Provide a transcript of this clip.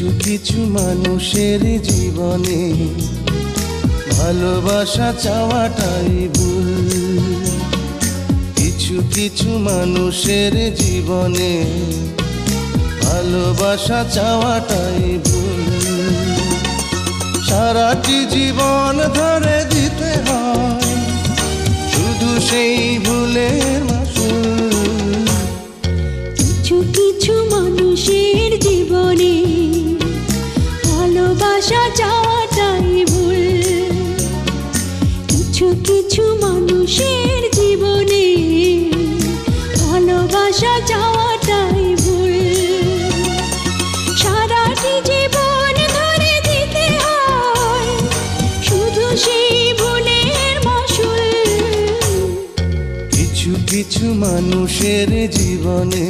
কিছু কিছু মানুষের জীবনে ভালোবাসা চাওয়াটাই ভুল। কিছু কিছু মানুষের জীবনে ভালোবাসা চাওয়াটাই ভুল। সারাটি জীবন ধরে দিতে হয় শুধু সেই ভুলের মাসুল। কিছু কিছু মানুষের জীবনে ভালোবাসা চাওয়াটাই ভুল। কিছু কিছু মানুষের জীবনে ভালোবাসা চাওয়াটাই ভুল। সারাটি জীবন ধরে দিতে হয় শুধু সেই ভুলের মাসুল। কিছু কিছু মানুষের জীবনে